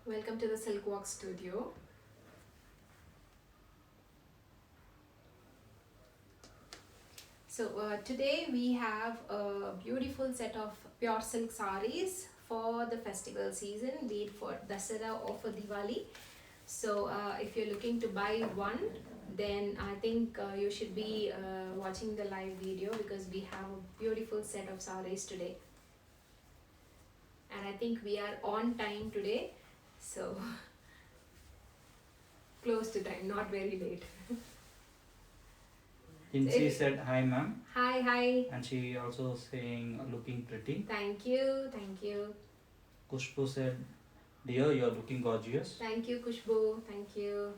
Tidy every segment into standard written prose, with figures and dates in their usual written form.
Welcome to the Silk Walk Studio. So today we have a beautiful set of pure silk sarees for the festival season, be it for Dasara or for Diwali. So if you're looking to buy one, then I think you should be watching the live video because we have a beautiful set of sarees today. And I think we are on time today, so close to time, not very late. Jinsi said hi ma'am, Hi. and she also saying looking pretty. Thank you. Kushbu said, dear, you're looking gorgeous. Thank you, Kushbu. Thank you.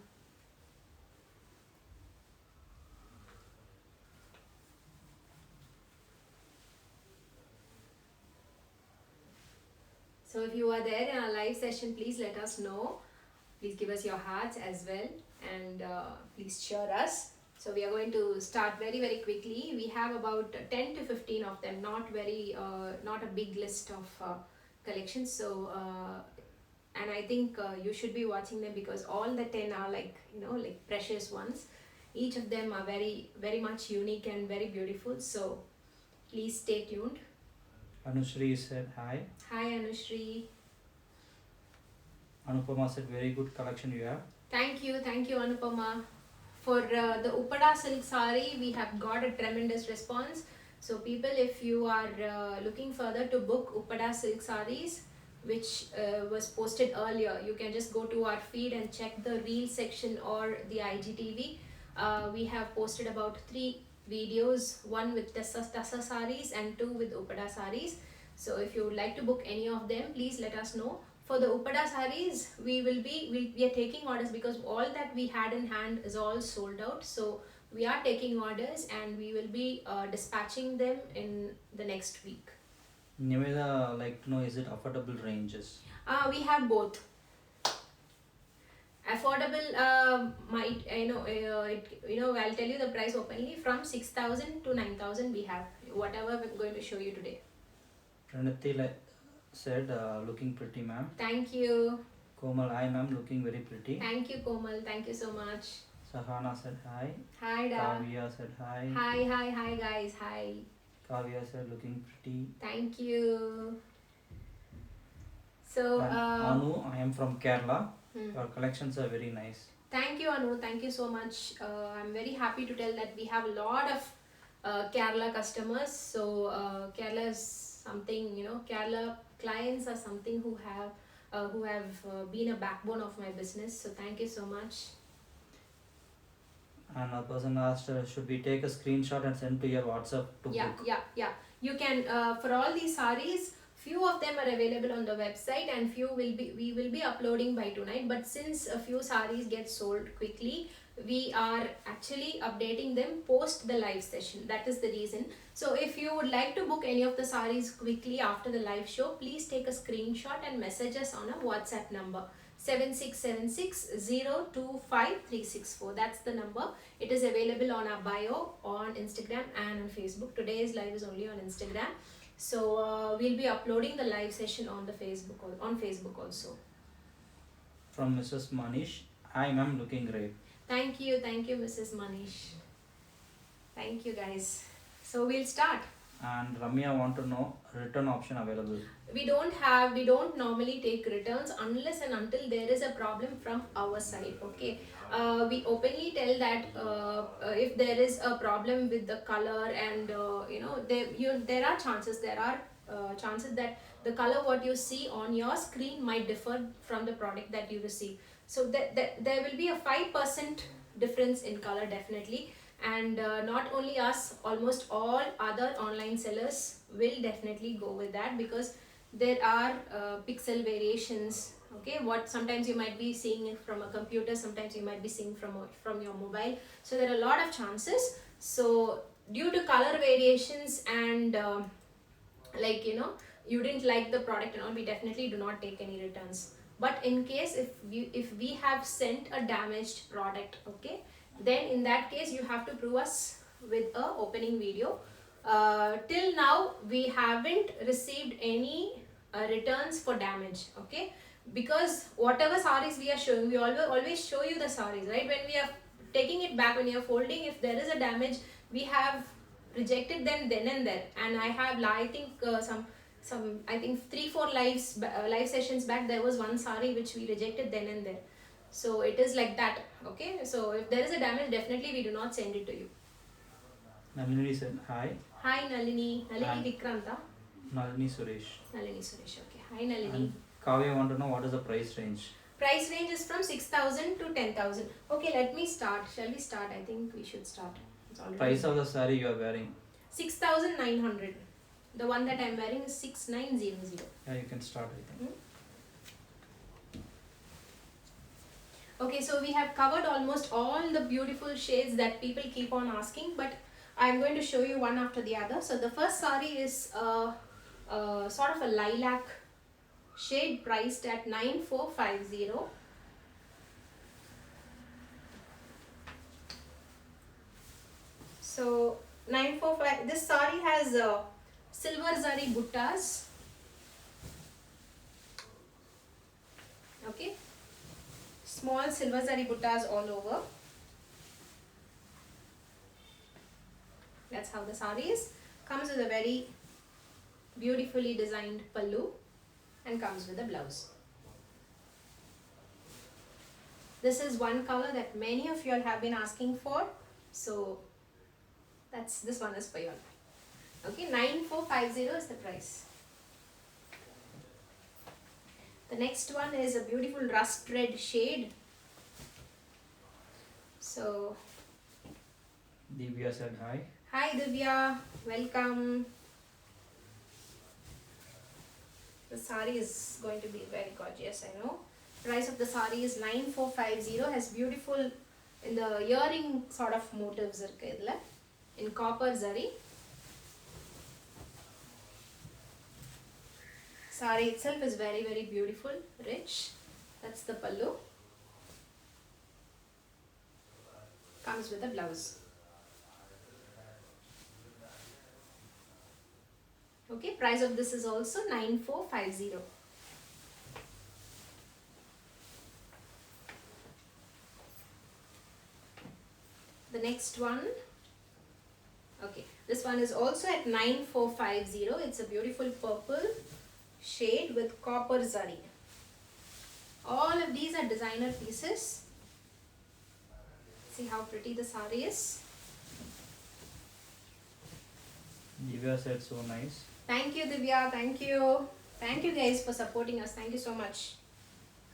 So if you are there in our live session, please let us know. Please give us your hearts as well, and please cheer us. So we are going to start very quickly. We have about 10 to 15 of them, not a big list of collections. So and I think you should be watching them because all the 10 are like precious ones. Each of them are very much unique and very beautiful. So please stay tuned. Anushri said hi. Hi Anushri. Anupama said very good collection you have. Thank you Anupama. For the Upada silk sari, we have got a tremendous response. So people, if you are looking further to book Upada silk saris, which was posted earlier, you can just go to our feed and check the reel section or the IGTV. We have posted about 3 videos, one with Tassa saris and 2 with Upada saris. So if you would like to book any of them, please let us know. For the Upada saris, we are taking orders because all that we had in hand is all sold out. So we are taking orders and we will be dispatching them in the next week. Niveda like to know, is it affordable ranges? We have both. Affordable might I'll tell you the price openly. From 6,000 to 9,000 we have whatever I'm going to show you today. Pranati said looking pretty ma'am. Thank you. Komal, hi ma'am, looking very pretty. Thank you Komal, thank you so much. Sahana said hi. Hi Da. Kavya said hi. Hi guys, hi. Kavya said looking pretty. Thank you. So Anu, I am from Kerala. Hmm. Your collections are very nice. Thank you Anu, thank you so much. I'm very happy to tell that we have a lot of Kerala customers. So Kerala is something, Kerala clients are something who have been a backbone of my business. So thank you so much. And a person asked, should we take a screenshot and send to your WhatsApp to book? Yeah. You can for all these saris. Few of them are available on the website and we will be uploading by tonight, but since a few saris get sold quickly, we are actually updating them post the live session. That is the reason. So if you would like to book any of the saris quickly after the live show, please take a screenshot and message us on a WhatsApp number 7676025364. That's the number. It is available on our bio on Instagram and on Facebook. Today's live is only on Instagram. So we'll be uploading the live session on the Facebook also. From Mrs. Manish, hi ma'am, looking great. Thank you Mrs. Manish. Thank you guys. So we'll start. And Ramya want to know return option available. We don't normally take returns unless and until there is a problem from our side. Okay. We openly tell that if there is a problem with the color and there are chances that the color what you see on your screen might differ from the product that you receive. So there will be a 5% difference in color definitely. And not only us, almost all other online sellers will definitely go with that because there are pixel variations. Okay, what sometimes you might be seeing it from a computer, sometimes you might be seeing from your mobile. So there are a lot of chances. So due to color variations and you didn't like the product and all, we definitely do not take any returns. But in case if we have sent a damaged product, okay, then in that case you have to prove us with a opening video. Till now we haven't received any returns for damage. Okay, because whatever sarees we are showing, we always show you the sarees, right? When we are taking it back, when you are folding, if there is a damage, we have rejected them then and there. And I have, I think some I think 3-4 live sessions back, there was one saree which we rejected then and there. So it is like that. Okay, so if there is a damage, definitely we do not send it to you. Nalini said hi. Hi Nalini. Nalini And Vikranta. Nalini Suresh. Nalini Suresh. Okay. Hi Nalini. And Kavya want to know what is the price range. Price range is from 6,000 to 10,000. Okay, let me start. Shall we start? I think we should start. It's already Price of the saree you are wearing. 6,900. The one that I'm wearing is 6,900. Yeah, you can start, I think. Okay, so we have covered almost all the beautiful shades that people keep on asking, but I'm going to show you one after the other. So the first saree is sort of a lilac shade, priced at 9,450. So 945. This saree has silver zari buttas. Okay, small silver zari buttas all over. That's how the saree is. Comes with a very beautifully designed pallu and comes with a blouse. This is one color that many of you all have been asking for, so this one is for you all. Okay, 9,450 is the price. The next one is a beautiful rust red shade. So Divya said hi. hi Divya, welcome. The saree is going to be very gorgeous, I know. Price of the saree is 9,450. Has beautiful in the earring sort of motifs in copper zari. Saree itself is very, very beautiful, rich. That's the pallu. Comes with a blouse. Okay, price of this is also 9,450. The next one, okay, this one is also at 9,450. It's a beautiful purple shade with copper zari. All of these are designer pieces. See how pretty the saree is. Divya said so nice. Thank you Divya, thank you. Thank you guys for supporting us. Thank you so much.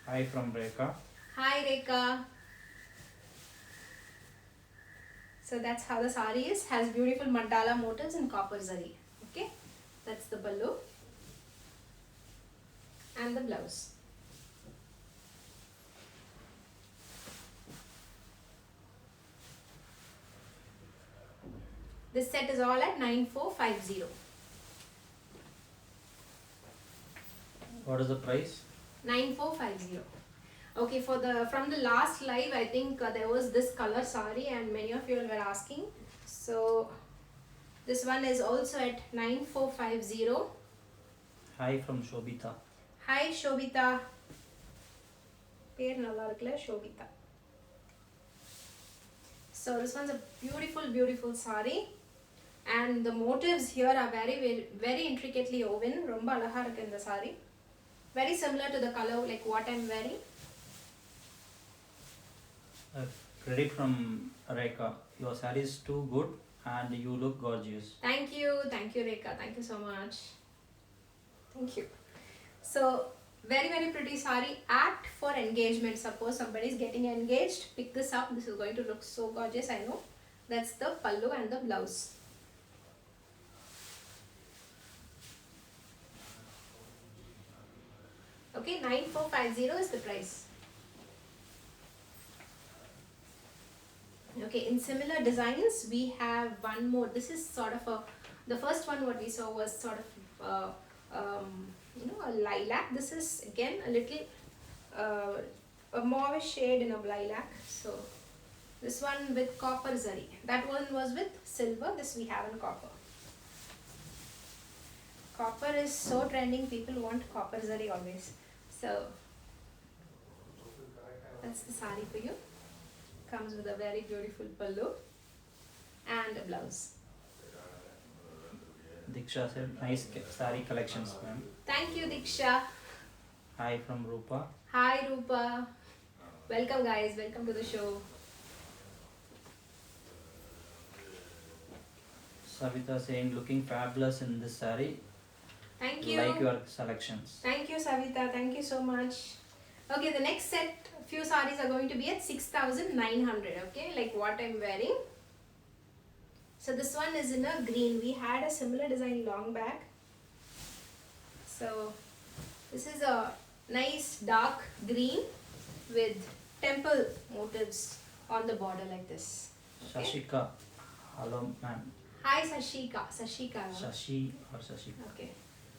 Hi from Rekha. Hi Rekha. So that's how the saree is. Has beautiful mandala motifs in copper zari. Okay, that's the pallu and the blouse. This set is all at 9,450. What is the price? 9,450. Okay, from the last live, I think there was this color saree and many of you were asking. So this one is also at 9,450. Hi from Shobita. Hi Shobita. Per nalla irukla Shobita. So this one's a beautiful, beautiful saree. And the motifs here are very, very, very intricately woven. Romba alaha irukku in the saree. Very similar to the color like what I'm wearing. Credit from Rekha. Your saree is too good and you look gorgeous. Thank you Rekha, thank you so much. Thank you. So very, very pretty saree, apt for engagement. Suppose somebody is getting engaged, pick this up. This is going to look so gorgeous, I know. That's the pallu and the blouse. Okay, 9,450 is the price. Okay, in similar designs, we have one more. This is sort of the first one what we saw was sort of, a lilac. This is again a little, a mauve shade in a lilac. So this one with copper zari. That one was with silver. This we have in copper. Copper is so trending. People want copper zari always. So That's the sari for you. Comes with a very beautiful pallu and a blouse. Diksha said, nice saree collections, ma'am. Thank you, Diksha. Hi from Rupa. Hi, Rupa. Welcome, guys. Welcome to the show. Savita saying, looking fabulous in this saree. Thank you. Like your selections. Thank you, Savita. Thank you so much. Okay, the next set, few sarees are going to be at 6,900. Okay, like what I'm wearing. So this one is in a green. We had a similar design long back. So this is a nice dark green with temple motifs on the border like this. Okay. Shashika. Hello, ma'am. Hi, Sashika. Sashika. Shashi or Shashika. Okay.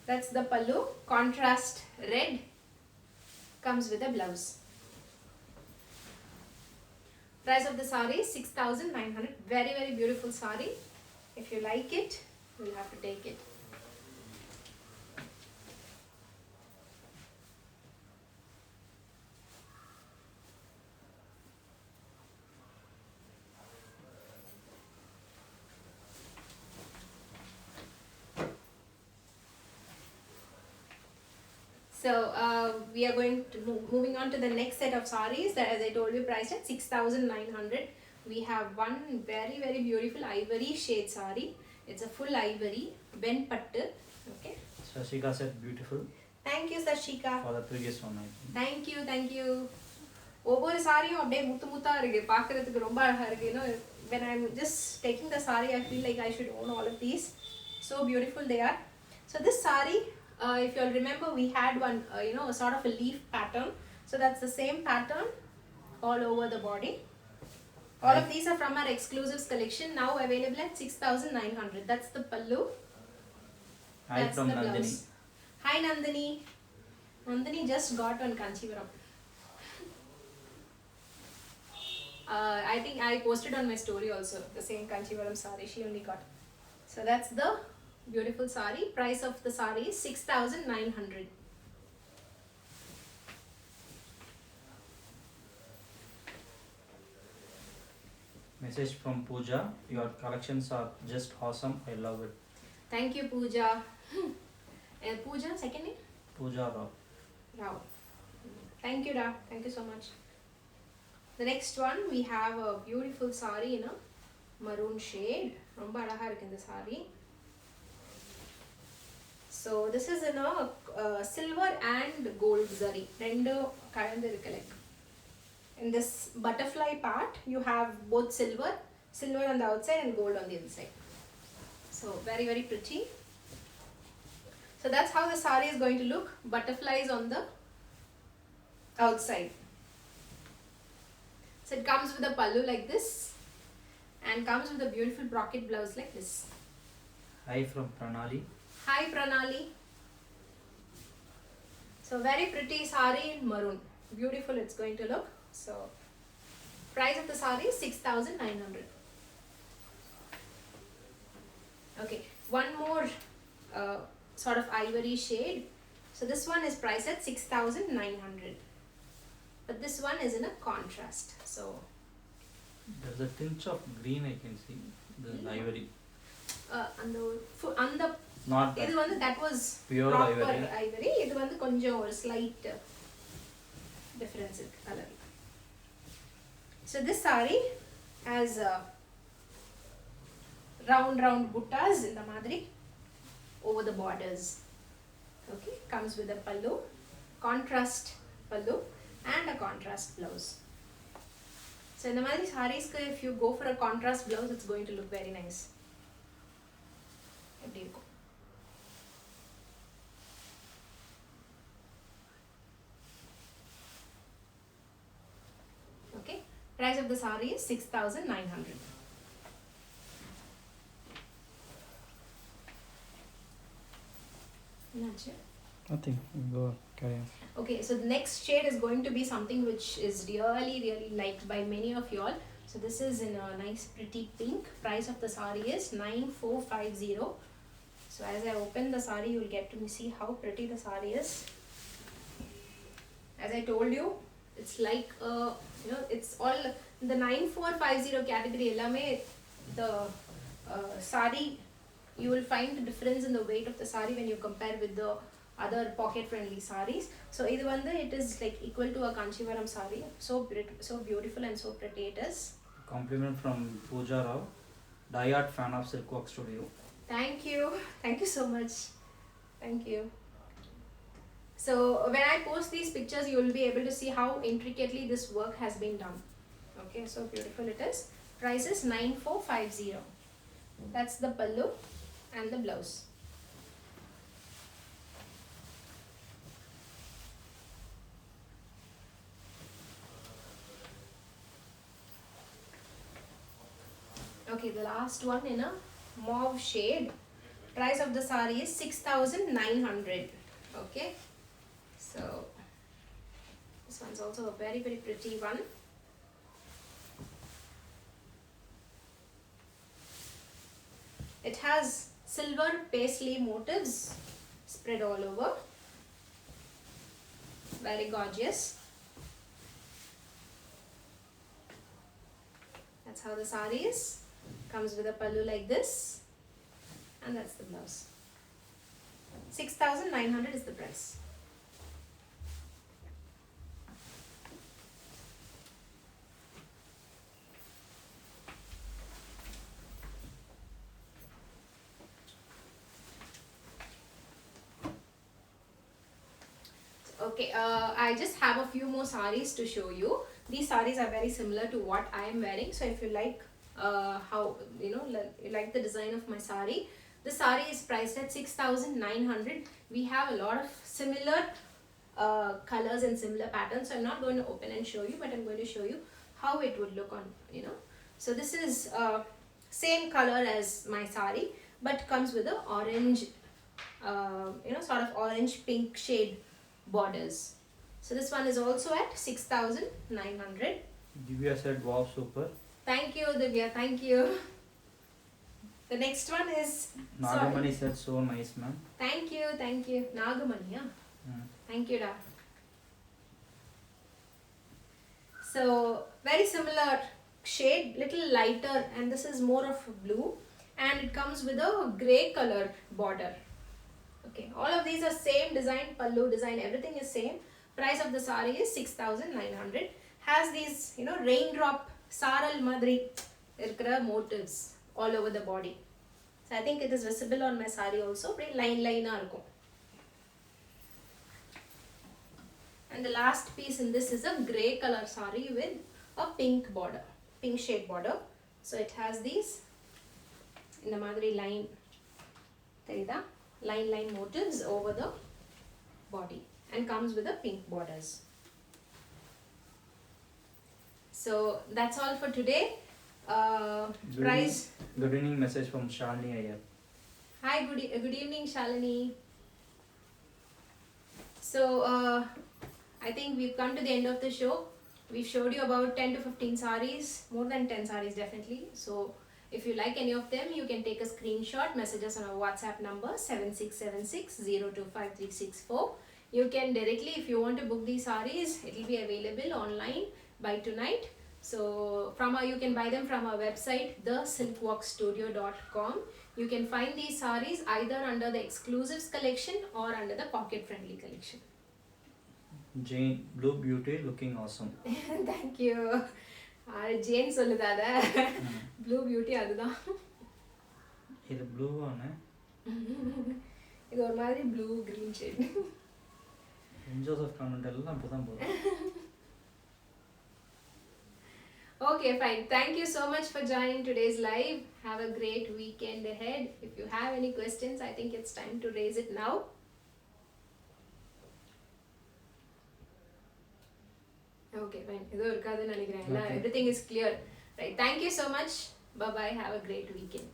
That's the pallu. Contrast red. Comes with a blouse. Price of the saree 6,900. Very, very beautiful saree. If you like it, you'll have to take it. So we are going to moving on to the next set of sarees that, as I told you, priced at 6,900. We have one very, very beautiful ivory shade saree. It's a full ivory, ben pattu. Okay. Shashika said beautiful. Thank you, Sashika. For the previous one, I think. Thank you, thank you. ஒவ்வொரு சாரியும் அப்படியே முத்து முத்தா இருக்கு பார்க்கிறதுக்கு ரொம்ப அழகா இருக்கு. You know, when I'm just taking the saree, I feel like I should own all of these. So beautiful they are. So this saree, if you all remember, we had one, you know, sort of a leaf pattern. So that's the same pattern all over the body. All of these are from our exclusives collection, now available at 6,900. That's the pallu. Hi That's from the Nandini. blouse. Hi Nandini. Nandini just got on Kanchivaram. I think I posted on my story also the same Kanchivaram saree she only got. So that's the beautiful saree. Price of the saree is 6,900. Message from Pooja. Your collections are just awesome. I love it. Thank you, Pooja. Pooja, second name? Pooja Rao. Rao. Thank you, Ra. Thank you so much. The next one, we have a beautiful saree in a maroon shade. ரொம்ப அழகா இருக்கு இந்த saree. So this is in a silver and gold zari. ரெண்டு கலந்து இருக்கு like. In this butterfly part, you have both silver on the outside and gold on the inside. So very, very pretty. So that's how the saree is going to look. Butterflies on the outside. So it comes with a pallu like this and comes with a beautiful brocade blouse like this. Hi from Pranali. Hi Pranali. So very pretty saree in maroon. Beautiful it's going to look. So price of the saree is 6,900. Okay, one more sort of ivory shade. So this one is priced at 6,900. But this one is in a contrast. So There's a tinge of green I can see. The ivory. on the Not இது that வந்து that was pure proper ivory. ivory. இது வந்து கொஞ்சம் ஒரு slight difference இருக்கு color. So this saree has round buttas இந்த மாதிரி over the borders. Okay, comes with a pallu, contrast pallu and a contrast blouse. So இந்த மாதிரி sareesக்கு if you go for a contrast blouse, it's going to look very nice. எப்படி இருக்கும்? Okay, price of the saree is 6,900. Nothing. Go carry on. Okay, so the next shade is going to be something which is really liked by many of you all. So this is in a nice pretty pink. Price of the saree is 9,450. So as I open the saree, you will get to see how pretty the saree is. As I told you, it's like it's all the 9450 category ellame. The sari, you will find the difference in the weight of the sari when you compare with the other pocket friendly saris. So idu vandu it is like equal to a Kanchivaram sari. So beautiful and so pretty it is. Compliment from Pooja Rao, diehard fan of Silk Work Studio. Thank you. Thank you so much. Thank you. So when I post these pictures, you will be able to see how intricately this work has been done. Okay, so beautiful it is. Price is 9450. That's the pallu and the blouse. Okay, the last one in a mauve shade. Price of the sari is 6900. Okay, so this one's also a very pretty one. It has silver paisley motifs spread all over. Very gorgeous. That's how the sari is. Comes with a pallu like this, and that's the blouse. 6900 is the price. Okay, I just have a few more saris to show you. These saris are very similar to what I am wearing. So if you like how you like the design of my sari, the sari is priced at 6900. We have a lot of similar colors and similar patterns. So I'm not going to open and show you, but I'm going to show you how it would look on, So this is same color as my sari, but comes with a orange, sort of orange pink shade borders. So this one is also at 6900. Divya said, wow, super. Thank you, Divya. Thank you. The next one is Nagamani said, so nice, ma'am. Thank you. Nagamani, yeah. Thank you, da. So very similar shade, little lighter, and this is more of blue, and it comes with a grey color border. Okay, all of these are same design, pallu design, everything is same. Price of the sari is 6900. Has these, raindrop saral madri irkra motifs all over the body. So I think it is visible on my sari also. Line ah irukum. And the last piece in this is a grey color sari with a pink border, pink shade border. So it has these in the madri line, terida, line motifs over the body, and comes with a pink borders. So that's all for today. Price. Good evening message from Shalini Iyer. Hi, good evening, Shalini. So I think we've come to the end of the show. We've showed you about 10 to 15 saris, more than 10 saris definitely. So if you like any of them, you can take a screenshot, message us on our WhatsApp number 7676025364. You can directly, if you want to book these saris, it will be available online by tonight. So you can buy them from our website, thesilkwalkstudio.com. You can find these saris either under the exclusives collection or under the pocket friendly collection. Jane, Blue Beauty, looking awesome. Thank you. Jane solludada. Blue Beauty adudha. Idu blue one. Idu or madri blue green shade. Joseph comment ella appadhaan podum. Okay, fine. Thank you so much for joining today's live. Have a great weekend ahead. If you have any questions, I think it's time to raise it now. Okay, fine. Everything is clear. Right. Thank you so much. Bye-bye. Have a great weekend.